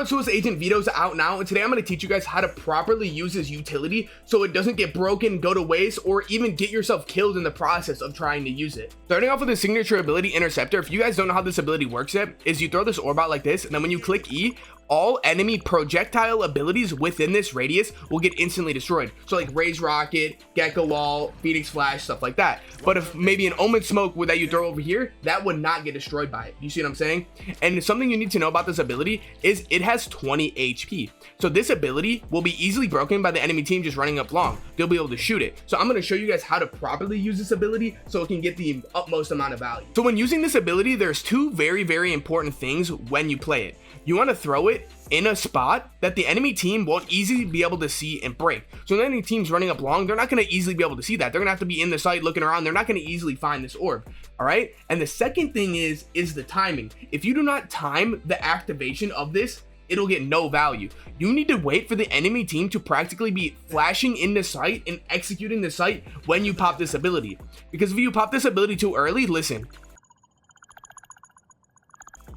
Valorant Suicide Agent VETO's out now, and today I'm going to teach you guys how to properly use his utility so it doesn't get broken, go to waste, or even get yourself killed in the process of trying to use it. Starting off with his signature ability, Interceptor. If you guys don't know how this ability works yet, is you throw this orb out like this, and then when you click E, all enemy projectile abilities within this radius will get instantly destroyed. So like Raise Rocket, Gecko Wall, Phoenix Flash, stuff like that. But if maybe an Omen Smoke that you throw over here, that would not get destroyed by it. You see what I'm saying? And something you need to know about this ability is it has 20 HP. So this ability will be easily broken by the enemy team just running up long. They'll be able to shoot it. So I'm going to show you guys how to properly use this ability so it can get the utmost amount of value. So when using this ability, there's two very important things when you play it. You want to throw it in a spot that the enemy team won't easily be able to see and break. So when any team's running up long, they're not going to easily be able to see that. They're going to have to be in the site looking around. They're not going to easily find this orb. All right. And the second thing is the timing. If you do not time the activation of this, it'll get no value. You need to wait for the enemy team to practically be flashing in the site and executing the site when you pop this ability. Because if you pop this ability too early, listen.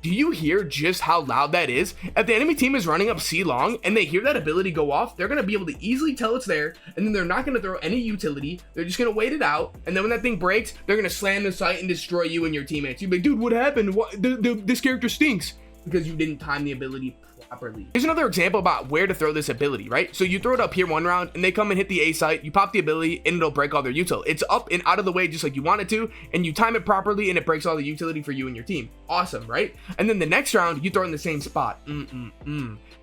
Do you hear just how loud that is? If the enemy team is running up C long and they hear that ability go off, they're going to be able to easily tell it's there, and then they're not going to throw any utility. They're just going to wait it out, and then when that thing breaks, they're going to slam the site and destroy you and your teammates. You'll be like, dude, what happened? This character stinks. Because you didn't time the ability properly. Here's another example about where to throw this ability, right? So you throw it up here one round and they come and hit the A site, you pop the ability and it'll break all their util. It's up and out of the way just like you want it to, and you time it properly and it breaks all the utility for you and your team. Awesome, right? And then the next round you throw it in the same spot.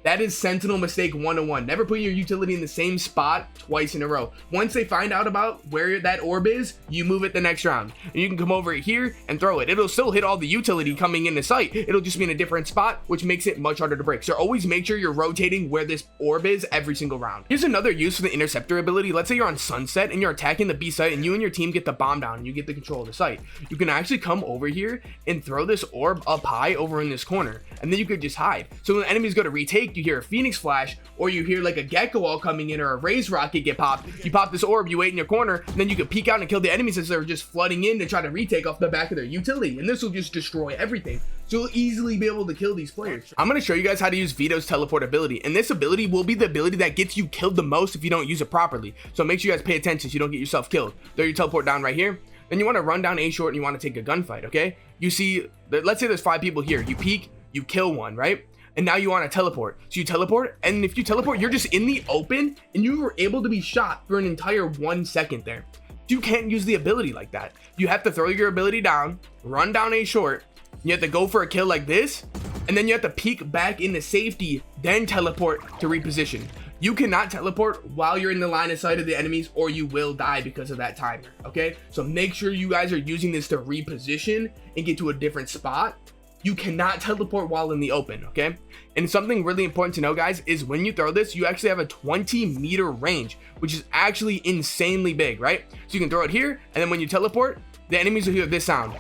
That is Sentinel mistake 101. Never put your utility in the same spot twice in a row. Once they find out about where that orb is, you move it the next round. And you can come over here and throw it. It'll still hit all the utility coming in the site. It'll just be in a different spot, which makes it much harder to break. So always make sure you're rotating where this orb is every single round. Here's another use for the Interceptor ability. Let's say you're on Sunset and you're attacking the B site and you and your team get the bomb down and you get the control of the site. You can actually come over here and throw this orb up high over in this corner, and then you could just hide. So when the enemies go to retake, you hear a Phoenix Flash, or you hear like a Gecko Wall coming in or a Raise Rocket get popped. You pop this orb, you wait in your corner, and then you can peek out and kill the enemies as they're just flooding in to try to retake off the back of their utility, and this will just destroy everything. So you'll easily be able to kill these players. I'm going to show you guys how to use VETO's teleport ability, and this ability will be the ability that gets you killed the most if you don't use it properly. So make sure you guys pay attention so you don't get yourself killed. Throw your teleport down right here. Then you want to run down A short and you want to take a gunfight, okay? You see, let's say there's 5 people here. You peek, you kill one, right? And now you want to teleport. So you teleport, and if you teleport, you're just in the open, and you were able to be shot for an entire 1 second there. You can't use the ability like that. You have to throw your ability down, run down A short, you have to go for a kill like this, and then you have to peek back into safety, then teleport to reposition. You cannot teleport while you're in the line of sight of the enemies, or you will die because of that timer, okay? So make sure you guys are using this to reposition and get to a different spot. You cannot teleport while in the open, okay? And something really important to know, guys, is when you throw this, you actually have a 20-meter range, which is actually insanely big, right? So you can throw it here, and then when you teleport, the enemies will hear this sound.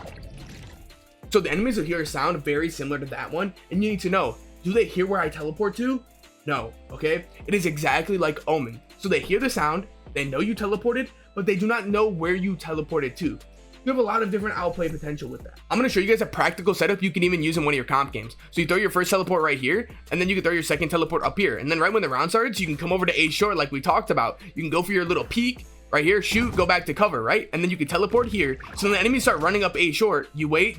So the enemies will hear a sound very similar to that one, and you need to know, do they hear where I teleport to? No, okay? It is exactly like Omen. So they hear the sound, they know you teleported, but they do not know where you teleported to. You have a lot of different outplay potential with that. I'm going to show you guys a practical setup you can even use in one of your comp games. So you throw your first teleport right here, and then you can throw your second teleport up here. And then right when the round starts, you can come over to A short like we talked about. You can go for your little peek right here, shoot, go back to cover, right? And then you can teleport here. So when the enemies start running up A short, you wait.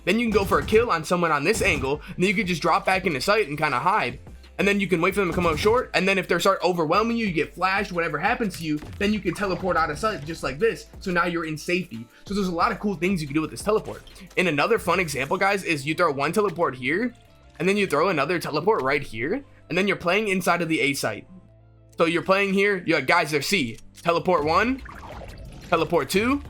Then you can go for a kill on someone on this angle. And then you can just drop back into sight and kind of hide. And then you can wait for them to come up short, and then if they start overwhelming you, you get flashed, whatever happens to you, then you can teleport out of sight just like this. So now you're in safety. So there's a lot of cool things you can do with this teleport. And another fun example, guys, is you throw one teleport here, and then you throw another teleport right here, and then you're playing inside of the A site. So you're playing here, you're like, guys, there's C. Teleport 1, teleport 2,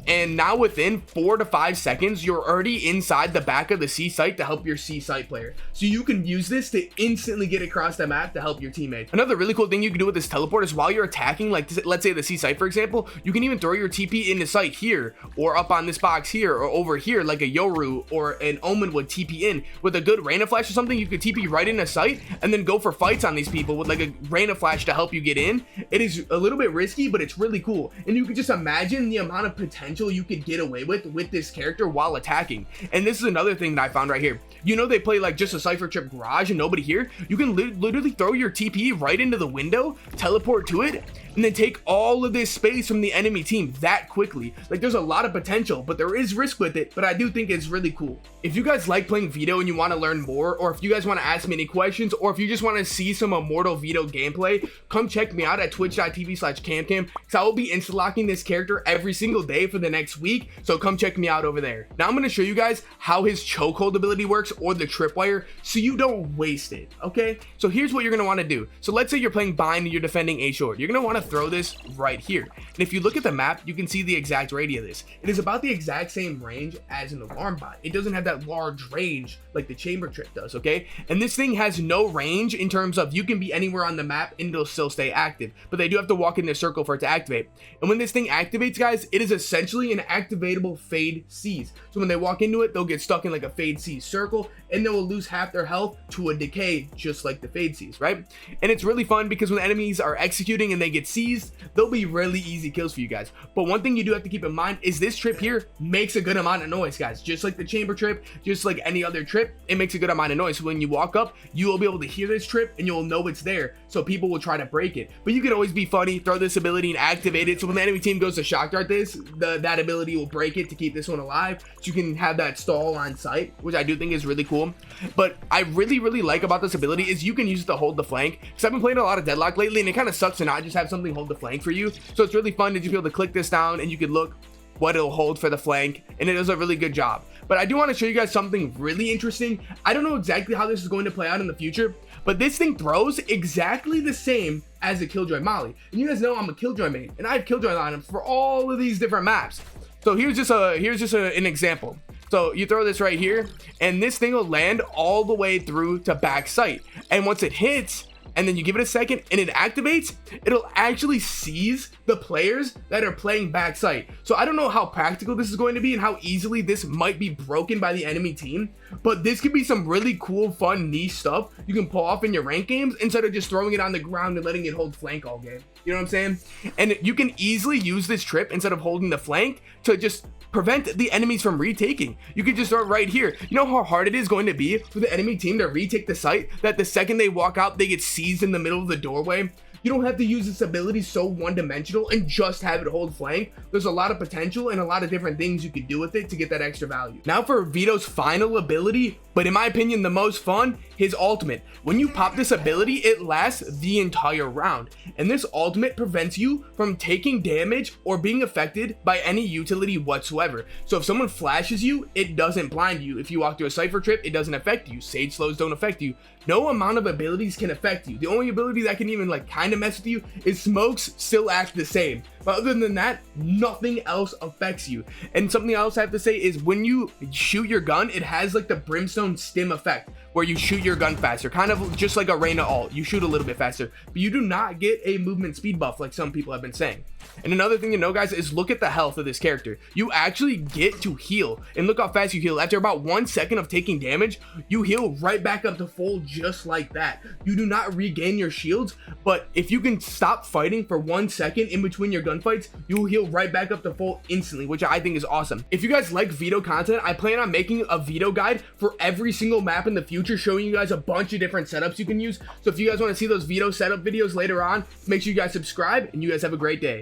and now within 4 to 5 seconds, you're already inside the back of the C site to help your C site player. So you can use this to instantly get across the map to help your teammate. Another really cool thing you can do with this teleport is while you're attacking, like let's say the C site, for example, you can even throw your TP into sight here, or up on this box here, or over here, like a Yoru or an Omen would TP in. With a good Rain of Flash or something, you could TP right into sight and then go for fights on these people with like a Rain of Flash to help you get in. It is a little bit risky, but it's really cool. And you can just imagine the amount of potential potential you could get away with this character while attacking. And this is another thing that I found right here. You know, they play like just a Cypher Trip garage and nobody here. You can literally throw your TP right into the window, teleport to it, and then take all of this space from the enemy team that quickly. Like, there's a lot of potential, but there is risk with it, but I do think it's really cool. If you guys like playing VETO and you want to learn more, or if you guys want to ask me any questions, or if you just want to see some Immortal VETO gameplay, come check me out at twitch.tv/CaMbCaMb, because I will be insta-locking this character every single day for the next week, so come check me out over there. Now I'm going to show you guys how his chokehold ability works, or the tripwire, so you don't waste it, okay? So here's what you're going to want to do. So let's say you're playing bind and you're defending A short. You're going to want to throw this right here, and if you look at the map, you can see the exact radius of this. It is about the exact same range as an alarm bot. It doesn't have that large range like the chamber trip does, okay? And this thing has no range in terms of you can be anywhere on the map and it'll still stay active, but they do have to walk in their circle for it to activate. And when this thing activates, guys, it is essentially an activatable fade seize. So when they walk into it, they'll get stuck in like a fade seize circle, and they will lose half their health to a decay, just like the fade seize, right? And it's really fun because when enemies are executing and they get seized, they'll be really easy kills for you guys. But one thing you do have to keep in mind is this trip here makes a good amount of noise, guys. Just like the chamber trip, just like any other trip, it makes a good amount of noise. So when you walk up, you will be able to hear this trip and you'll know it's there, so people will try to break it. But you can always be funny, throw this ability and activate it, so when the enemy team goes to shock dart this, that ability will break it to keep this one alive, so you can have that stall on sight, which I do think is really cool. But I really like about this ability is you can use it to hold the flank, because I've been playing a lot of Deadlock lately and it kind of sucks to not just have something hold the flank for you. So it's really fun to just be able to click this down and you can look what it'll hold for the flank, and it does a really good job. But I do want to show you guys something really interesting. I don't know exactly how this is going to play out in the future, but this thing throws exactly the same as a Killjoy Molly. And you guys know I'm a Killjoy main, and I have Killjoy lineups for all of these different maps. So here's just an example. So you throw this right here, and this thing will land all the way through to back sight. And once it hits, and then you give it a second and it activates, it'll actually seize the players that are playing backside. So I don't know how practical this is going to be and how easily this might be broken by the enemy team, but this could be some really cool, fun, niche stuff you can pull off in your rank games instead of just throwing it on the ground and letting it hold flank all game. You know what I'm saying? And you can easily use this trip instead of holding the flank to just prevent the enemies from retaking. You can just start right here. You know how hard it is going to be for the enemy team to retake the site, that the second they walk out, they get seized in the middle of the doorway? You don't have to use this ability so one-dimensional and just have it hold flank. There's a lot of potential and a lot of different things you can do with it to get that extra value. Now for VETO's final ability, but in my opinion the most fun, his ultimate. When you pop this ability, it lasts the entire round, and this ultimate prevents you from taking damage or being affected by any utility whatsoever. So if someone flashes you, it doesn't blind you. If you walk through a Cypher Trip, it doesn't affect you. Sage slows don't affect you. No amount of abilities can affect you. The only ability that can even like kind of mess with you is smokes still act the same. But other than that, nothing else affects you. And something else I have to say is when you shoot your gun, it has like the brimstone stim effect where you shoot your gun faster, kind of just like a Reyna ult. You shoot a little bit faster, but you do not get a movement speed buff like some people have been saying. And another thing to know, guys, is look at the health of this character. You actually get to heal, and look how fast you heal. After about 1 second of taking damage, you heal right back up to full just like that. You do not regain your shields, but if you can stop fighting for 1 second in between your gunfights, you will heal right back up to full instantly, which I think is awesome. If you guys like VETO content, I plan on making a VETO guide for every single map in the future, showing you guys a bunch of different setups you can use. So if you guys want to see those VETO setup videos later on, make sure you guys subscribe, and you guys have a great day.